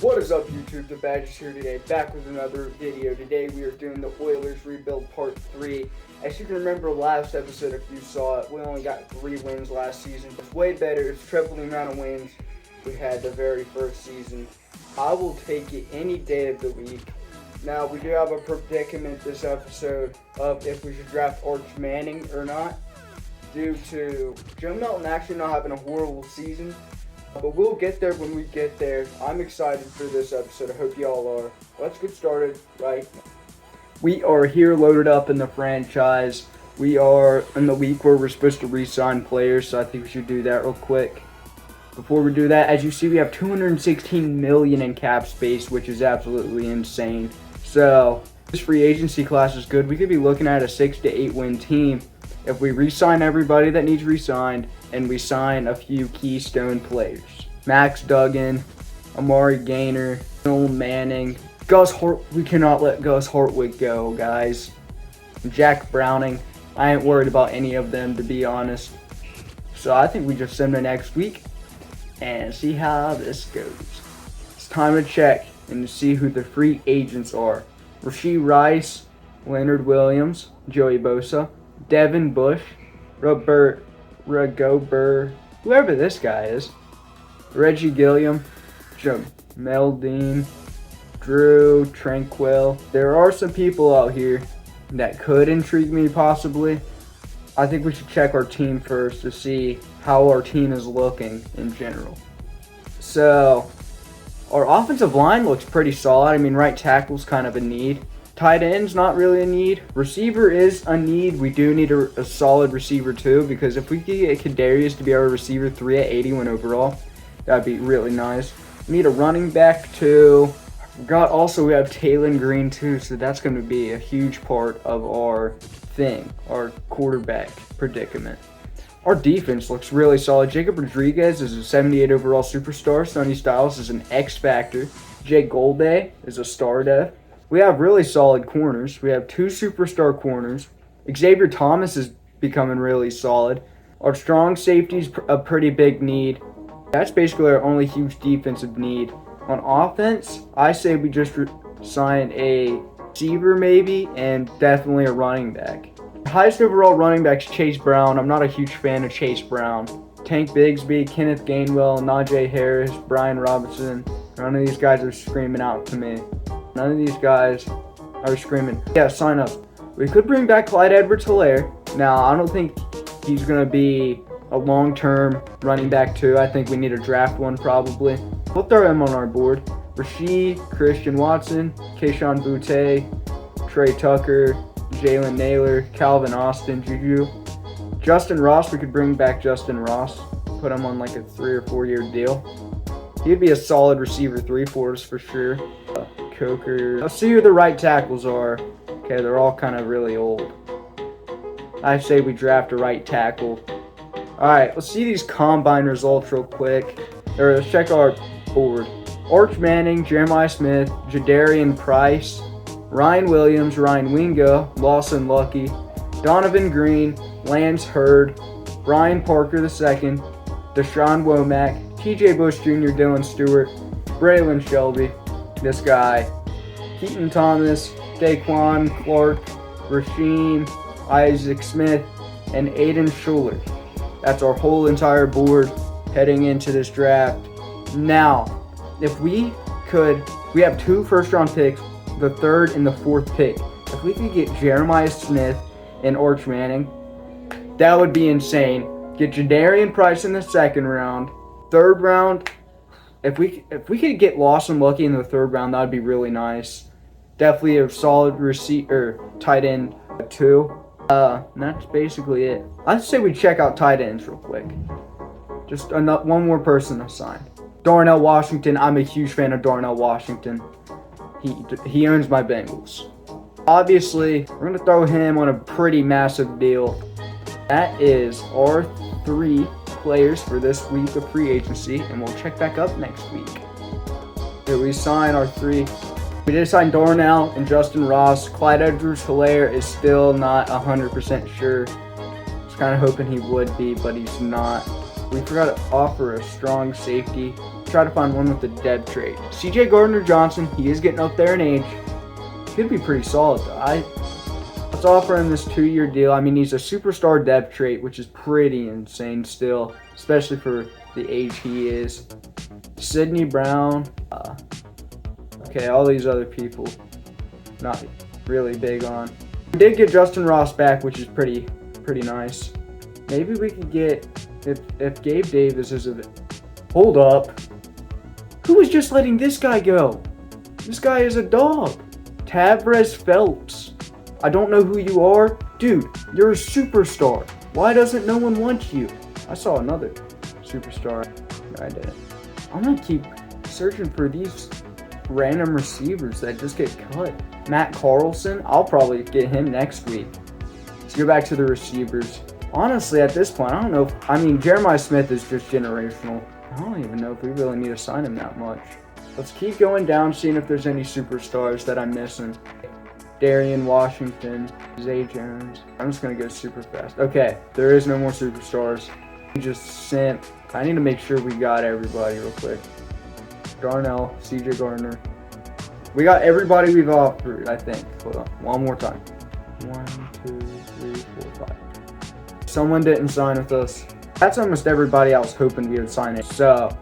What is up, YouTube? The Badge is here today, back with another video. Today we are doing the Oilers Rebuild Part 3. As you can remember last episode, if you saw it, we only got 3 wins last season. It's way better. It's triple the amount of wins we had the very first season. I will take it any day of the week. Now, we do have a predicament this episode of if we should draft Arch Manning or not, due to Joe Melton actually not having a horrible season. But we'll get there when we get there. I'm excited for this episode. I hope y'all are. Let's get started right now. We are here loaded up in the franchise. We are in the week where we're supposed to re-sign players, so I think we should do that real quick. Before we do that, as you see, we have $216 million in cap space, which is absolutely insane. So this free agency class is good. We could be looking at a 6 to 8 win team if we re-sign everybody that needs re-signed and we sign a few keystone players. Max Duggan, Amari Gaynor, Noel Manning, we cannot let Gus Hartwig go, guys. Jack Browning, I ain't worried about any of them, to be honest. So I think we just send them next week and see how this goes. It's time to check and to see who the free agents are. Rashee Rice, Leonard Williams, Joey Bosa, Devin Bush, Robert Ragobert, whoever this guy is, Reggie Gilliam, Jamel Dean, Drew Tranquil. There are some people out here that could intrigue me possibly. I think we should check our team first to see how our team is looking in general. So, our offensive line looks pretty solid. I mean, right tackle's kind of a need. Tight end's not really a need. Receiver is a need. We do need a solid receiver too, because if we could get Kadarius to be our receiver 3 at 81 overall, that'd be really nice. We need a running back too. We have Taylor Green too, so that's going to be a huge part of our quarterback predicament. Our defense looks really solid. Jacob Rodriguez is a 78 overall superstar. Sonny Styles is an X factor. Jay Golday is a star def. We have really solid corners. We have 2 superstar corners. Xavier Thomas is becoming really solid. Our strong safety's a pretty big need. That's basically our only huge defensive need. On offense, I say we just sign a receiver maybe, and definitely a running back. The highest overall running back's Chase Brown. I'm not a huge fan of Chase Brown. Tank Bigsby, Kenneth Gainwell, Najee Harris, Brian Robinson. None of these guys are screaming out to me. None of these guys are screaming, yeah, sign up. We could bring back Clyde Edwards-Helaire. Now, I don't think he's going to be a long-term running back too. I think we need to draft one probably. We'll throw him on our board. Rasheed, Christian Watson, Kayshon Boutte, Trey Tucker, Jalen Naylor, Calvin Austin, Juju. Justin Ross, we could bring back Justin Ross. Put him on like a 3 or 4 year deal. He'd be a solid receiver 3 for us for sure. Coker. Let's see who the right tackles are. Okay, they're all kind of really old. I say we draft a right tackle. Alright, let's see these combine results real quick. Or let's check our board. Arch Manning, Jeremiah Smith, Jadarian Price, Ryan Williams, Ryan Wingo, Lawson Lucky, Donovan Green, Lance Hurd, Brian Parker II, Deshaun Womack, TJ Bush Jr., Dylan Stewart, Braylon Shelby, this guy, Keaton Thomas, Daquan Clark, Rasheem, Isaac Smith, and Aiden Schuler. That's our whole entire board heading into this draft. Now, if we have 2 first-round picks, the 3rd and the 4th pick. If we could get Jeremiah Smith and Arch Manning, that would be insane. Get Jadarian Price in the 2nd round. 3rd round, if we could get Lawson Lucky in the 3rd round, that would be really nice. Definitely a solid tight end 2. And that's basically it. I'd say we check out tight ends real quick. Just one more person to sign. Darnell Washington. I'm a huge fan of Darnell Washington. He owns my Bengals. Obviously, we're going to throw him on a pretty massive deal. That is our 3 players for this week of free agency, and we'll check back up next week. Here we sign our 3. We did sign Darnell and Justin Ross. Clyde Edwards-Helaire is still not 100% sure. I was kind of hoping he would be, but he's not. We forgot to offer a strong safety Try to find one with the depth trait. CJ Gardner-Johnson, he is getting up there in age. Could be pretty solid though. Let's offer him this 2-year deal. I mean, he's a superstar depth trait, which is pretty insane still, especially for the age he is. Sidney Brown. Okay, all these other people, not really big on. We did get Justin Ross back, which is pretty nice. Maybe we could get, if Gabe Davis is a... Hold up. Who was just letting this guy go? This guy is a dog. Tavres Phelps. I don't know who you are. Dude, you're a superstar. Why doesn't no one want you? I saw another superstar. No, I didn't. I'm gonna keep searching for these random receivers that just get cut. Matt Carlson, I'll probably get him next week. Let's go back to the receivers. Honestly, at this point, I don't know. I mean, Jeremiah Smith is just generational. I don't even know if we really need to sign him that much. Let's keep going down, seeing if there's any superstars that I'm missing. Darian Washington, Zay Jones. I'm just going to go super fast. Okay, there is no more superstars. Just sent. I need to make sure we got everybody real quick. Darnell, CJ Gardner. We got everybody we've offered, I think. Hold on, one more time. 1, 2, 3, 4, 5. Someone didn't sign with us. That's almost everybody I was hoping we would sign it. So,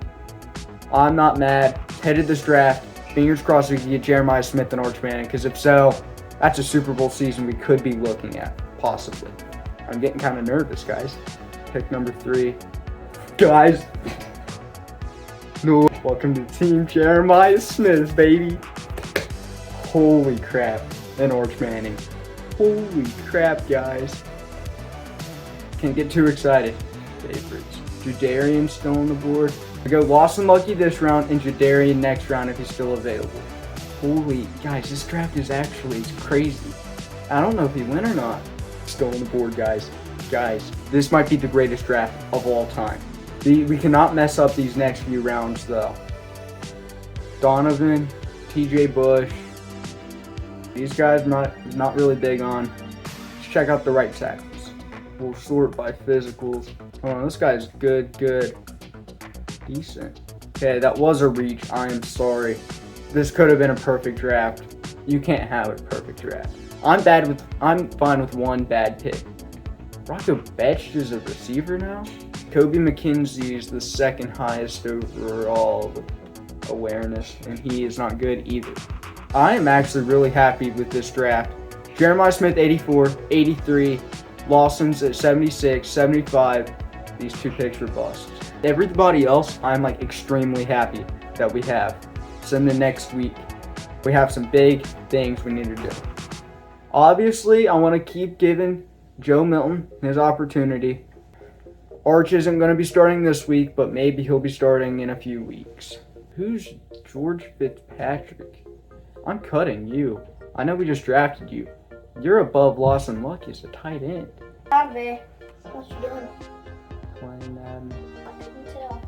I'm not mad. Headed this draft. Fingers crossed we can get Jeremiah Smith and Arch Manning, because if so, that's a Super Bowl season we could be looking at, possibly. I'm getting kind of nervous, guys. Pick number 3. Guys. No. Welcome to Team Jeremiah Smith, baby. Holy crap. And Arch Manning. Holy crap, guys. Can't get too excited. Favorites. Jadarian still on the board. We go Lawson Lucky this round and Jadarian next round if he's still available. Holy, guys, this draft is actually crazy. I don't know if he win or not. Still on the board, guys. Guys, this might be the greatest draft of all time. We cannot mess up these next few rounds, though. Donovan, TJ Bush. These guys not really big on. Let's check out the right tackles. We'll sort by physicals. Hold on, this guy's good. Decent. Okay, that was a reach. I am sorry. This could have been a perfect draft. You can't have a perfect draft. I'm fine with one bad pick. Rocco Betch is a receiver now? Kobe McKenzie is the second highest overall awareness, and he is not good either. I am actually really happy with this draft. Jeremiah Smith, 84, 83. Lawson's at 76, 75. These 2 picks were busts. Everybody else, I'm like extremely happy that we have. So in the next week, we have some big things we need to do. Obviously, I want to keep giving Joe Milton his opportunity. Arch isn't going to be starting this week, but maybe he'll be starting in a few weeks. Who's George Fitzpatrick? I'm cutting you. I know we just drafted you. You're above Lawson Lucky as a tight end. Harvey, what you doing? Playing Madden. Until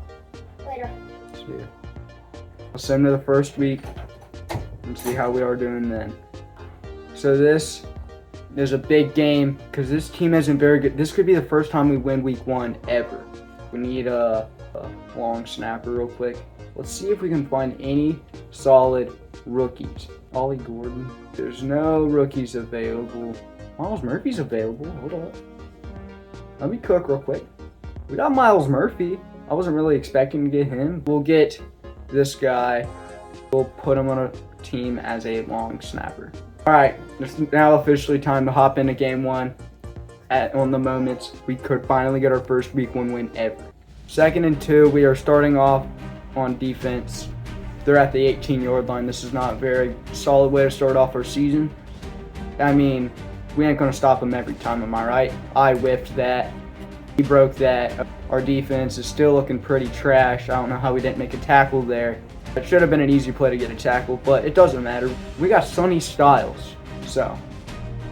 later. Yeah. I'll send him to the first week and see how we are doing then. So this is a big game because this team isn't very good. This could be the first time we win week 1 ever. We need a long snapper real quick. Let's see if we can find any solid rookies. Ollie Gordon. There's no rookies available. Miles Murphy's available. Hold up. Let me cook real quick. We got Miles Murphy. I wasn't really expecting to get him. We'll get this guy. We'll put him on a team as a long snapper. All right, it's now officially time to hop into game 1. On the moments, we could finally get our first week 1 win ever. 2nd and 2, we are starting off on defense. They're at the 18-yard line. This is not a very solid way to start off our season. I mean, we ain't gonna stop them every time, am I right? I whiffed that. He broke that. Our defense is still looking pretty trash. I don't know how we didn't make a tackle there. It should have been an easy play to get a tackle, but it doesn't matter. We got Sonny Styles, so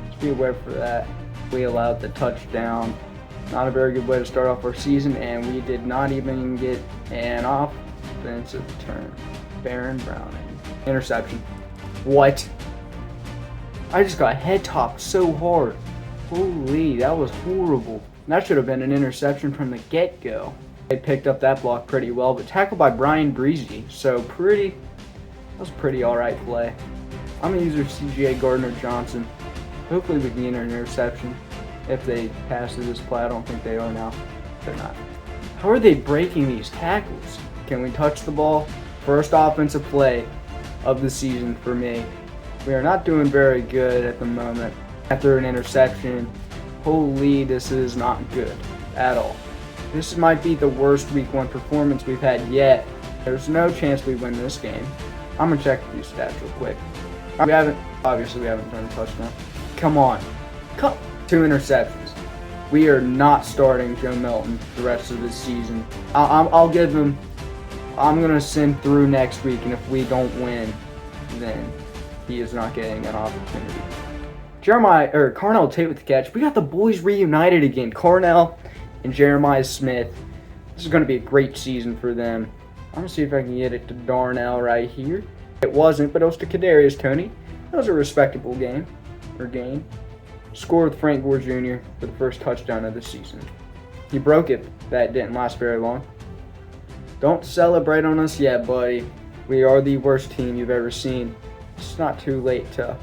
just be aware for that. We allowed the touchdown. Not a very good way to start off our season, and we did not even get an offensive turn. Baron Browning. Interception. What? I just got head topped so hard. Holy, that was horrible. That should have been an interception from the get-go. They picked up that block pretty well, but tackled by Brian Breezy. So that was pretty alright play. I'm going to use our CGA Gardner-Johnson. Hopefully we can get an interception. If they pass to this play, I don't think they are now. They're not. How are they breaking these tackles? Can we touch the ball? First offensive play of the season for me. We are not doing very good at the moment. After an interception, holy, this is not good at all. This might be the worst week 1 performance we've had yet. There's no chance we win this game. I'm going to check these stats real quick. Obviously we haven't turned a touchdown. Come on. 2 interceptions. We are not starting Joe Milton the rest of the season. I'll give him, I'm going to send through next week, and if we don't win, then he is not getting an opportunity. Carnell Tate with the catch. We got the boys reunited again. Carnell and Jeremiah Smith. This is going to be a great season for them. I'm going to see if I can get it to Darnell right here. It wasn't, but it was to Kadarius Toney. That was a respectable game. Scored with Frank Gore Jr. for the first touchdown of the season. He broke it. That didn't last very long. Don't celebrate on us yet, buddy. We are the worst team you've ever seen. It's not too late to,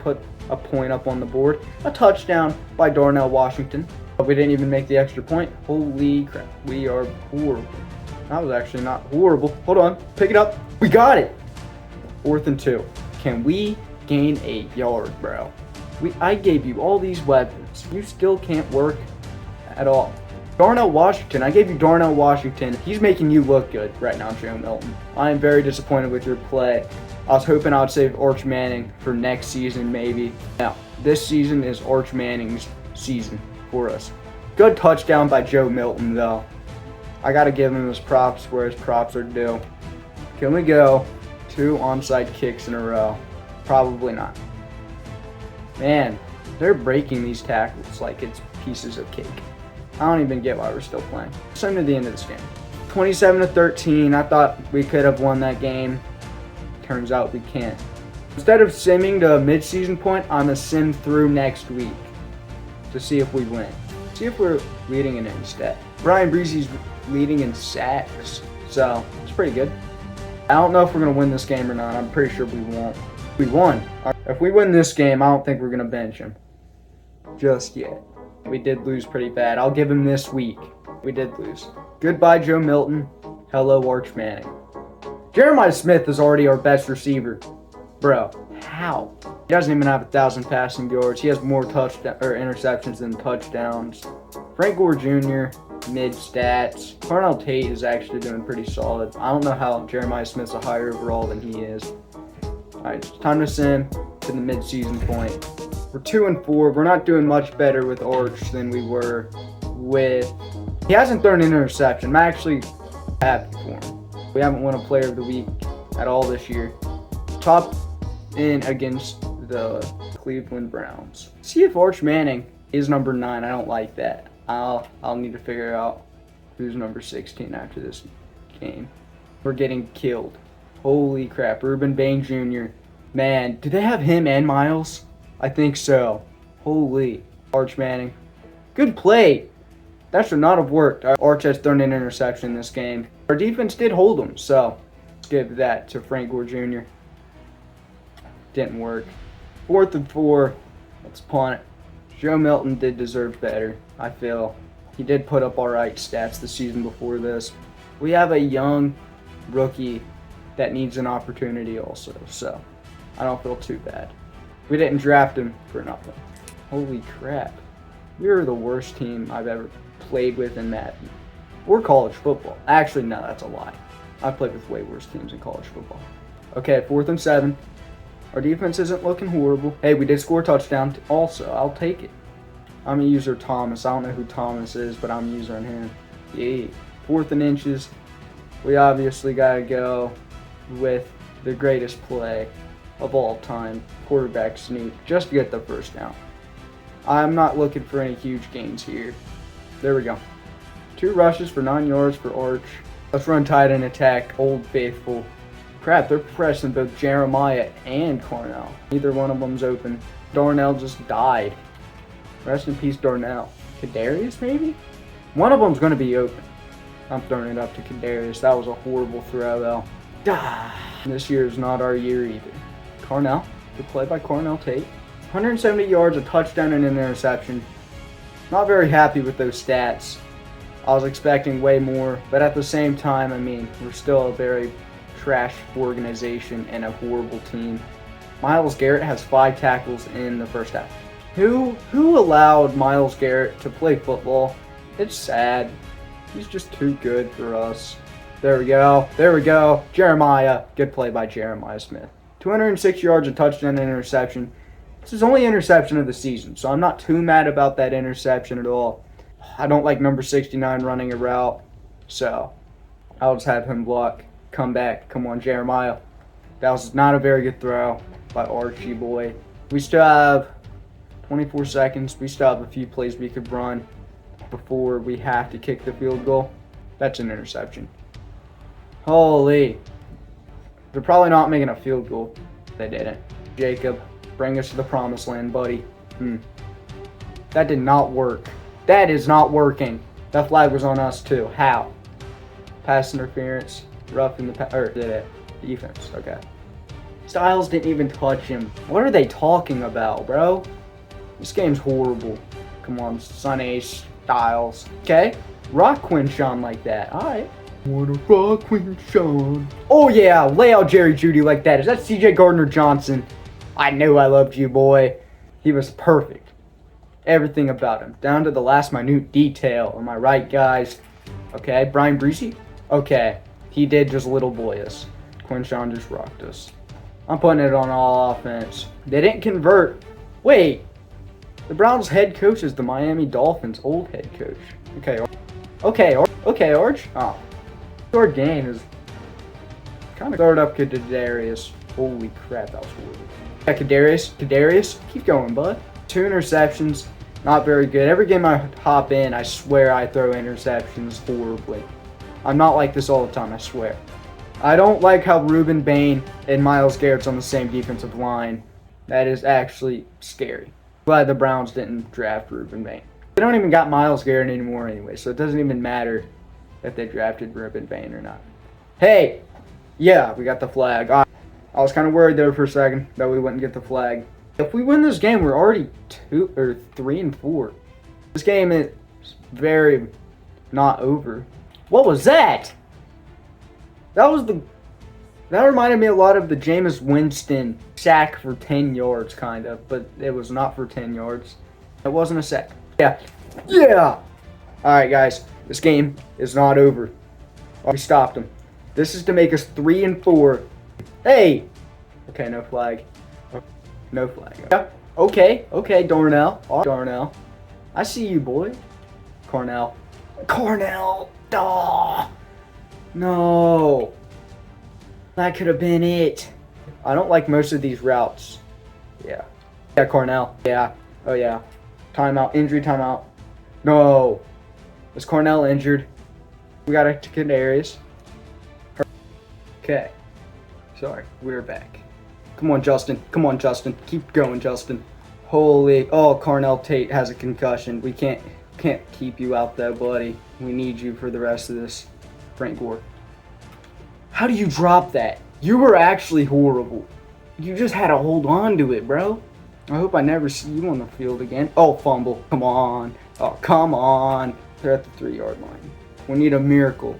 put a point up on the board. A touchdown by Darnell Washington. But we didn't even make the extra point. Holy crap. We are horrible. That was actually not horrible. Hold on. Pick it up. We got it. 4th and 2. Can we gain a yard, bro? I gave you all these weapons. You still can't work at all. Darnell Washington. I gave you Darnell Washington. He's making you look good right now, Joe Milton. I am very disappointed with your play. I was hoping I would save Arch Manning for next season, maybe. Now, this season is Arch Manning's season for us. Good touchdown by Joe Milton, though. I got to give him his props where his props are due. Can we go 2 onside kicks in a row? Probably not. Man, they're breaking these tackles like it's pieces of cake. I don't even get why we're still playing. Send to the end of this game. 27-13. I thought we could have won that game. Turns out we can't. Instead of simming to a mid-season point, I'm going to sim through next week to see if we win. See if we're leading in any stat. Brian Breezy's leading in sacks, so it's pretty good. I don't know if we're going to win this game or not. I'm pretty sure we won't. We won. If we win this game, I don't think we're going to bench him just yet. We did lose pretty bad. I'll give him this week. We did lose. Goodbye, Joe Milton. Hello, Arch Manning. Jeremiah Smith is already our best receiver. Bro, how? He doesn't even have 1,000 passing yards. He has more interceptions than touchdowns. Frank Gore Jr., mid stats. Carnell Tate is actually doing pretty solid. I don't know how Jeremiah Smith's a higher overall than he is. Alright, it's time to sim to the mid-season point. We're 2-4. We're not doing much better with Arch than we were with... He hasn't thrown an interception. I'm actually happy for him. We haven't won a player of the week at all this year. Top in against the Cleveland Browns. See if Arch Manning is number 9. I don't like that. I'll need to figure out who's number 16 after this game. We're getting killed. Holy crap. Reuben Bain Jr. Man, do they have him and Miles? I think so. Holy. Arch Manning. Good play. That should not have worked. Arch has thrown an interception in this game. Our defense did hold him, so let's give that to Frank Gore Jr. Didn't work. 4th and 4. Let's punt it. Joe Milton did deserve better, I feel. He did put up alright stats the season before this. We have a young rookie that needs an opportunity also, so I don't feel too bad. We didn't draft him for nothing. Holy crap. We are the worst team I've ever played with in Madden. Or college football. Actually, no, that's a lie. I've played with way worse teams in college football. Okay, 4th and 7. Our defense isn't looking horrible. Hey, we did score a touchdown also. I'll take it. I'm a user Thomas. I don't know who Thomas is, but I'm using him. Yeah. 4th and inches. We obviously got to go with the greatest play of all time, quarterback sneak, just to get the first down. I'm not looking for any huge gains here. There we go. 2 rushes for 9 yards for Arch. Let's run tight end attack, Old Faithful. Crap, they're pressing both Jeremiah and Carnell. Neither one of them's open. Darnell just died. Rest in peace, Darnell. Kadarius, maybe? One of them's going to be open. I'm throwing it up to Kadarius. That was a horrible throw, though. This year is not our year either. Cornell. Good play by Cornell Tate. 170 yards, a touchdown, and an interception. Not very happy with those stats. I was expecting way more, but at the same time, I mean, we're still a very trash organization and a horrible team. Myles Garrett has 5 tackles in the first half. Who allowed Myles Garrett to play football? It's sad. He's just too good for us. There we go. There we go. Jeremiah. Good play by Jeremiah Smith. 206 yards, a touchdown, and interception. This is only interception of the season, so I'm not too mad about that interception at all. I don't like number 69 running a route, so I'll just have him block. Come back. Come on, Jeremiah. That was not a very good throw by Archie boy. We still have 24 seconds. We still have a few plays we could run before we have to kick the field goal. That's an interception. Holy. They're probably not making a field goal. They didn't. Jacob, bring us to the promised land, buddy. That did not work. That is not working. That flag was on us too. How? Pass interference. Rough in the defense. Okay. Styles didn't even touch him. What are they talking about, bro? This game's horrible. Come on, Sonny Styles. Okay. Rock Quinshawn like that. Alright. Wanna rock Quinshawn. Oh yeah, lay out Jerry Jeudy like that. Is that CJ Gardner-Johnson? I knew I loved you, boy. He was perfect. Everything about him. Down to the last minute detail. Am I right, guys? Okay, Brian Breesy? Okay. He did just little boy us. Quinshawn just rocked us. I'm putting it on all offense. They didn't convert. Wait. The Browns head coach is the Miami Dolphins old head coach. Okay, Arch. Oh. Short game is kind of throw it up to Kadarius. Holy crap, that was horrible. Yeah, Kadarius. Keep going, bud. 2 interceptions. Not very good. Every game I hop in, I swear I throw interceptions horribly. I'm not like this all the time, I swear. I don't like how Ruben Bain and Myles Garrett's on the same defensive line. That is actually scary. Glad the Browns didn't draft Ruben Bain. They don't even got Myles Garrett anymore anyway, so it doesn't even matter if they drafted Ruben Bain or not. Hey! Yeah, we got the flag. I was kind of worried there for a second that we wouldn't get the flag. If we win this game, we're already 3-4. This game is very not over. What was that? That reminded me a lot of the Jameis Winston sack for 10 yards, kind of, but it was not for 10 yards. It wasn't a sack. Yeah. All right, guys, this game is not over. We stopped them. This is to make us 3-4. Hey. Okay, no flag. No flag. Yeah. Okay, Darnell. Darnell. I see you, boy. Cornell. Duh. No. That could have been it. I don't like most of these routes. Yeah, Cornell. Yeah. Oh, yeah. Timeout. Injury timeout. No. Is Cornell injured? We got it to Kadarius. Okay. Sorry. We're back. Come on, Justin. Keep going, Justin. Holy. Oh, Cornell Tate has a concussion. We can't keep you out there, buddy. We need you for the rest of this. Frank Gore. How do you drop that? You were actually horrible. You just had to hold on to it, bro. I hope I never see you on the field again. Oh, fumble. Come on. Oh, come on. They're at the 3-yard line. We need a miracle.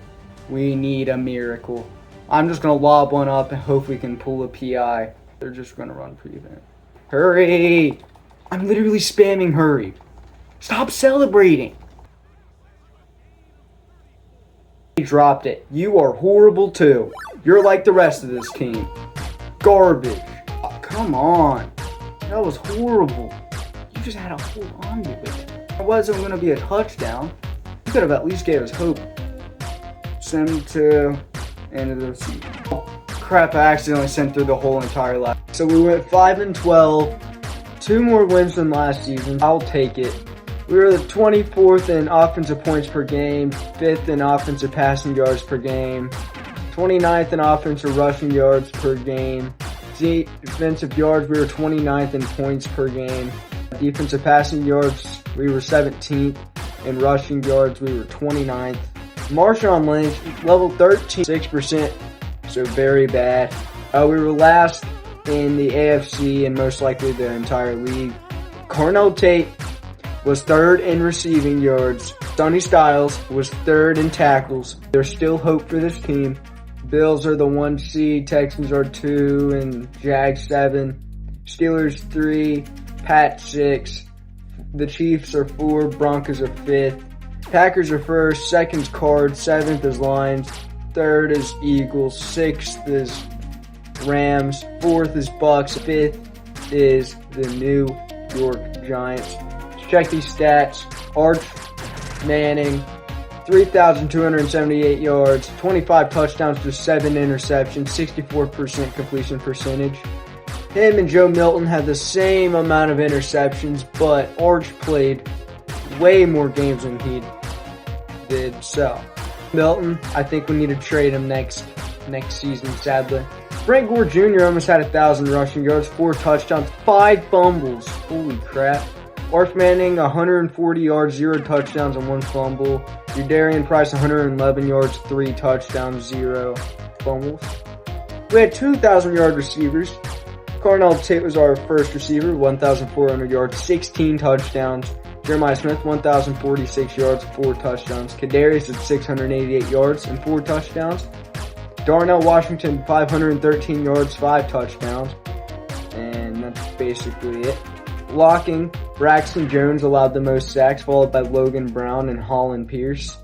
I'm just going to lob one up and hope we can pull a PI. They're just going to run prevent. Hurry. I'm literally spamming hurry. Stop celebrating. He dropped it. You are horrible too. You're like the rest of this team. Garbage. Oh, come on. That was horrible. You just had to hold on to it. It wasn't going to be a touchdown. You could have at least gave us hope. Send to end of the season. Oh, crap, I accidentally sent through the whole entire lap. So we went 5-12. 2 more wins than last season. I'll take it. We were the 24th in offensive points per game, 5th in offensive passing yards per game, 29th in offensive rushing yards per game. Defensive yards, we were 29th in points per game. Defensive passing yards, we were 17th. In rushing yards, we were 29th. Marshawn Lynch, level 13, 6%, so very bad. We were last in the AFC and most likely the entire league. Cornell Tate was third in receiving yards. Sonny Styles was third in tackles. There's still hope for this team. Bills are the 1 seed, Texans are 2, and Jags 7. Steelers 3, Pats 6. The Chiefs are 4, Broncos are 5th. Packers are 1st, 2nd's Cards, 7th is Lions, 3rd is Eagles, 6th is Rams, 4th is Bucks, 5th is the New York Giants. Check these stats. Arch Manning, 3,278 yards, 25 touchdowns to 7 interceptions, 64% completion percentage. Him and Joe Milton had the same amount of interceptions, but Arch played way more games than he did. So, Milton, I think we need to trade him next season, sadly. Frank Gore Jr. almost had 1,000 rushing yards, 4 touchdowns, 5 fumbles. Holy crap. Arch Manning, 140 yards, 0 touchdowns, and 1 fumble. Jadarian Price, 111 yards, 3 touchdowns, 0 fumbles. We had 2,000-yard receivers. Cornell Tate was our first receiver, 1,400 yards, 16 touchdowns. Jeremiah Smith, 1,046 yards, 4 touchdowns. Kadarius at 688 yards and 4 touchdowns. Darnell Washington, 513 yards, 5 touchdowns. And that's basically it. Blocking, Braxton Jones allowed the most sacks, followed by Logan Brown and Holland Pierce.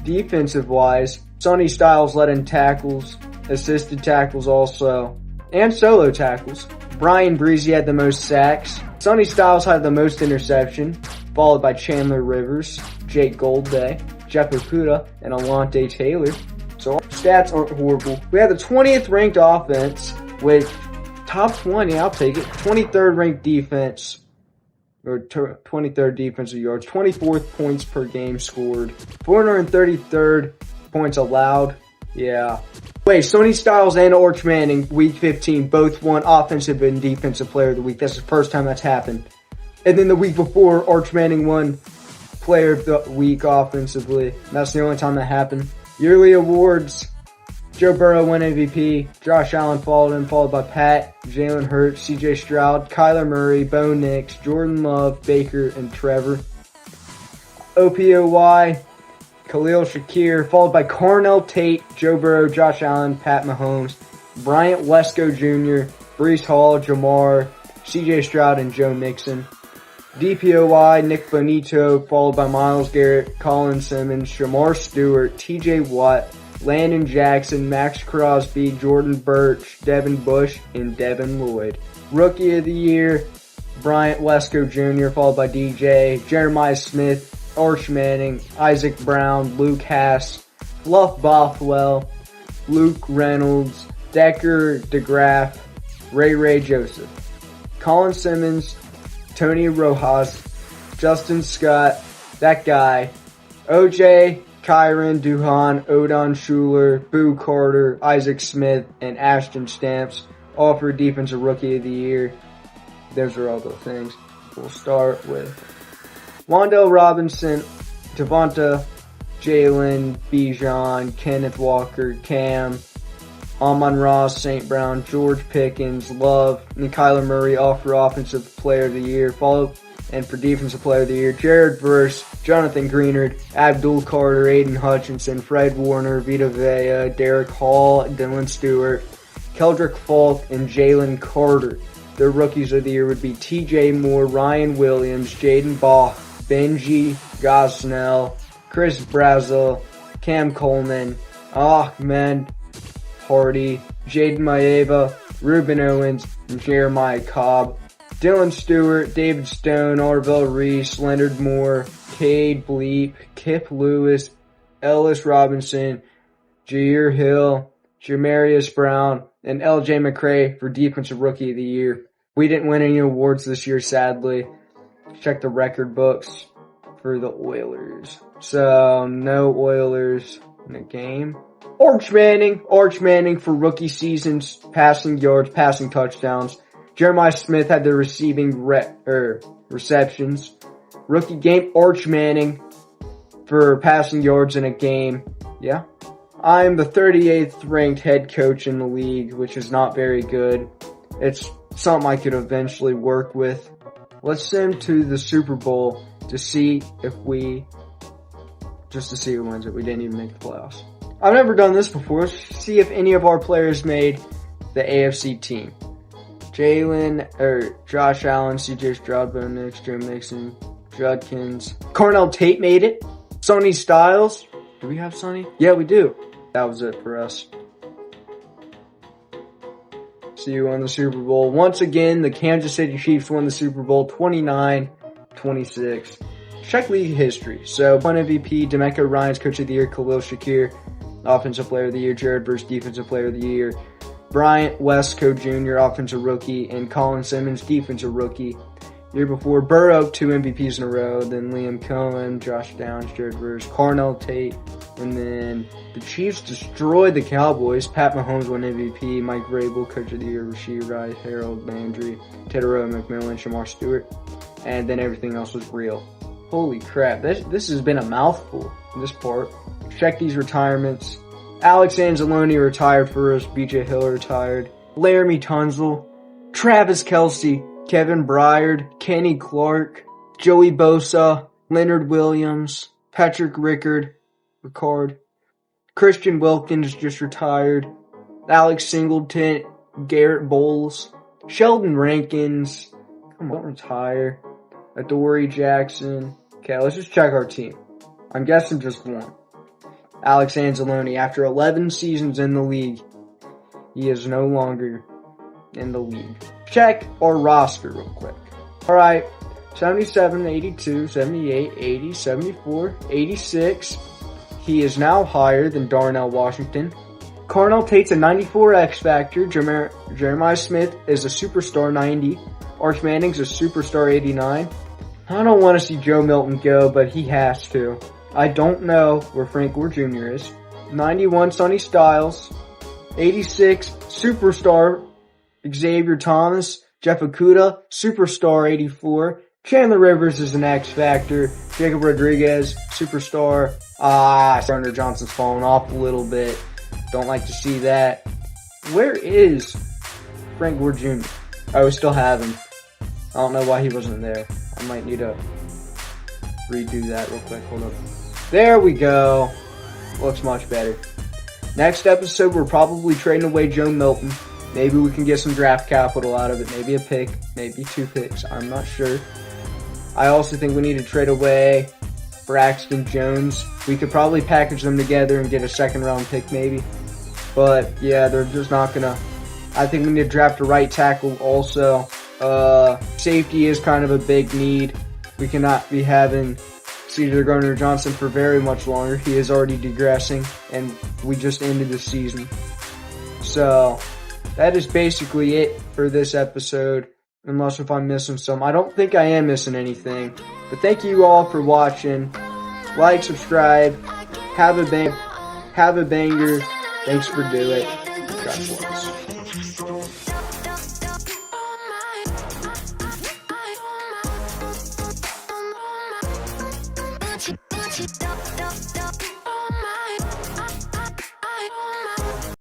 Defensive-wise, Sonny Styles led in tackles, assisted tackles also, and solo tackles. Brian Breezy had the most sacks. Sonny Styles had the most interception, followed by Chandler Rivers, Jake Goldday, Jeff Okuda, and Alante Taylor. So our stats aren't horrible. We had the 20th ranked offense, which top 20, I'll take it. 23rd ranked defense, or 23rd defensive yards, 24th points per game scored, 433rd points allowed. Yeah. Wait, Sonny Styles and Arch Manning, week 15, both won Offensive and Defensive Player of the Week. That's the first time that's happened. And then the week before, Arch Manning won Player of the Week offensively. That's the only time that happened. Yearly awards, Joe Burrow won MVP, Josh Allen followed him, followed by Pat, Jalen Hurts, CJ Stroud, Kyler Murray, Bo Nix, Jordan Love, Baker, and Trevor. OPOY, Khalil Shakir, followed by Cornell Tate, Joe Burrow, Josh Allen, Pat Mahomes, Bryant Wesco Jr., Breece Hall, Jamar, CJ Stroud, and Joe Mixon. DPOY, Nick Bonito, followed by Myles Garrett, Colin Simmons, Shamar Stewart, TJ Watt, Landon Jackson, Max Crosby, Jordan Birch, Devin Bush, and Devin Lloyd. Rookie of the Year, Bryant Wesco Jr., followed by DJ, Jeremiah Smith, Arch Manning, Isaac Brown, Luke Haas, Fluff Bothwell, Luke Reynolds, Decker DeGraff, Ray Joseph. Colin Simmons, Tony Rojas, Justin Scott, that guy, OJ, Kyron Duhan, Odon Schuler, Boo Carter, Isaac Smith, and Ashton Stamps, all for Defensive Rookie of the Year. Those are all the things. We'll start with Wan'Dale Robinson, Devonta, Jalen, Bijan, Kenneth Walker, Cam, Amon-Ra, St. Brown, George Pickens, Love, and Kyler Murray, all for Offensive Player of the Year. Followed, and for Defensive Player of the Year, Jared Verse, Jonathan Greenard, Abdul Carter, Aiden Hutchinson, Fred Warner, Vita Vea, Derek Hall, Dylan Stewart, Keldrick Falk, and Jalen Carter. Their Rookies of the Year would be TJ Moore, Ryan Williams, Jaden Bach, Benji Gosnell, Chris Brazel, Cam Coleman, Ahmed Hardy, Jaden Maeva, Ruben Owens, and Jeremiah Cobb. Dylan Stewart, David Stone, Arvell Reese, Leonard Moore, Cade Bleep, Kip Lewis, Ellis Robinson, Jair Hill, Jamarius Brown, and LJ McCray for Defensive Rookie of the Year. We didn't win any awards this year, sadly. Check the record books for the Oilers. So, no Oilers in the game. Arch Manning for rookie seasons, passing yards, passing touchdowns. Jeremiah Smith had the receiving receptions. Rookie game, Arch Manning. for passing yards in a game. Yeah. I'm the 38th ranked head coach in the league, which is not very good. It's something I could eventually work with. Let's send to the Super Bowl to see who wins it. We didn't even make the playoffs. I've never done this before. Let's see if any of our players made the AFC team. Josh Allen, CJ Stroud, Bo Nix, Joe Mixon, Judkins. Cornell Tate made it. Sonny Styles. Do we have Sonny? Yeah, we do. That was it for us. See you on the Super Bowl. Once again, the Kansas City Chiefs won the Super Bowl 29-26. Check league history. So, one MVP, D'Amico Ryans, Coach of the Year, Khalil Shakir, Offensive Player of the Year, Jared Verse, Defensive Player of the Year, Bryant Westco Jr., Offensive Rookie, and Colin Simmons, Defensive Rookie. Year before, Burrow, 2 MVPs in a row, then Liam Cohen, Josh Downs, Jared Verse, Cornell Tate, and then the Chiefs destroyed the Cowboys. Pat Mahomes won MVP, Mike Vrabel, Coach of the Year, Rasheed Rice, Harold Landry, Tedero McMillan, Shamar Stewart, and then everything else was real. Holy crap, this has been a mouthful, this part. Check these retirements. Alex Anzalone retired for us, BJ Hill retired, Laramie Tunsil, Travis Kelce, Kevin Byard, Kenny Clark, Joey Bosa, Leonard Williams, Patrick Ricard, Christian Wilkins just retired, Alex Singleton, Garrett Bowles, Sheldon Rankins, come on, don't retire, Adoree Jackson. Okay, let's just check our team. I'm guessing just one. Alex Anzalone, after 11 seasons in the league, he is no longer in the league. Check our roster real quick. Alright, 77, 82, 78, 80, 74, 86. He is now higher than Darnell Washington. Cornell Tate's a 94 X Factor. Jeremiah Smith is a Superstar 90. Arch Manning's a Superstar 89. I don't want to see Joe Milton go, but he has to. I don't know where Frank Gore Jr. is. 91 Sonny Styles. 86 Superstar Xavier Thomas. Jeff Okudah, Superstar 84. Chandler Rivers is an X Factor. Jacob Rodriguez, Superstar. Gardner Johnson's fallen off a little bit. Don't like to see that. Where is Frank Gore Jr.? Oh, we still have him. I don't know why he wasn't there. I might need to redo that real quick. Hold up. There we go. Looks much better. Next episode, we're probably trading away Joe Milton. Maybe we can get some draft capital out of it. Maybe a pick. Maybe 2 picks. I'm not sure. I also think we need to trade away Braxton Jones. We could probably package them together and get a 2nd round pick maybe. But yeah, they're just not gonna. I think we need to draft a right tackle also. Safety is kind of a big need. We cannot be having CJ Gardner Johnson for very much longer. He is already digressing, and we just ended the season. So that is basically it for this episode, unless if I'm missing some. I don't think I am missing anything. But thank you all for watching. Like, subscribe, have a banger. Thanks for doing it. God bless.